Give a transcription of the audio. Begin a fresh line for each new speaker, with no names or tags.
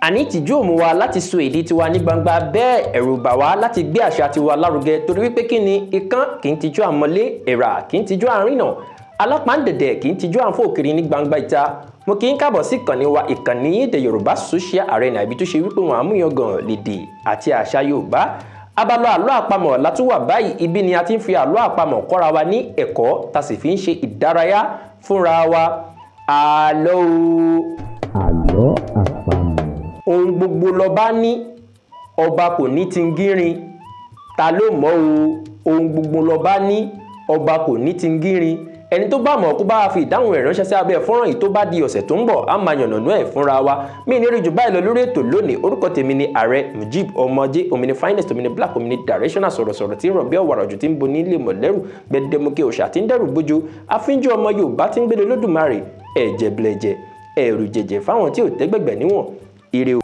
àní ìtìjú ò mú wa láti sọ èdè tiwa ní gbangba, bẹ́ẹ̀ ẹ̀rù bà wá láti gbé àṣà tiwa lárugẹ torí wípé kí ni ikán kì í tijú àmọ́lé, èèrà kì í tijú àrínà, alápáǹdẹ̀dẹ̀ kì í tijú àǹfòkiri ní gbangba ìta. Mo kì í káàbọ̀ sí ìkànnì wa, ìkànnì èdè Yorùbá social arena, ibi tó ṣe wípé wọn àmúyangàn lédè àti àṣà Yorùbá. Abala àlọ́ àpamọ̀ látúwà báyìí, ibi ni a ti ń fi àlọ́ àpamọ̀ kọ́ra wa ní ẹ̀kọ́, tá sì fi ń ṣe ìdárayá fúnra wa. Àlọ́ o.
Àlọ́ àpamọ̀.
Ohun gbogbo lọba ní, ọba kò ní tingírin. Ta ló mọ̀ o? Ohun gbogbo lọba ní, ọba kò ní tingírin. Ẹni tó bá mọ̀ kó bá fi ìdáhùn rẹ̀ ránṣẹ́ sí abẹ́ fọ́nrán yìí tó bá di ọ̀sẹ̀ tó ń bọ̀, á máa yànnàná ẹ̀ fúnra wa. Mi ní rí jù báyìí lọ lórí ètò lónìí. Orúkọ tèmi ni Ààrẹ Mujib Ọmọjé, omini finest, omini black, omini directional, sọ̀rọ̀sọ̀rọ̀ tí ń rọ̀ bí ọ̀wàrà òjò tí ń bo nílé mọ̀lẹ́rù, gbẹdẹmukẹ òòṣà tí ń dẹ́rù bójú, afínjú ọmọ Yorùbá tí ń gbélé lódùmarè, ẹ̀jẹ̀ blẹ̀jẹ̀, ẹ̀rù jẹ̀jẹ̀ fáwọn tí ò tẹ́gbẹ̀gbẹ̀ níwọ̀n. Ire o.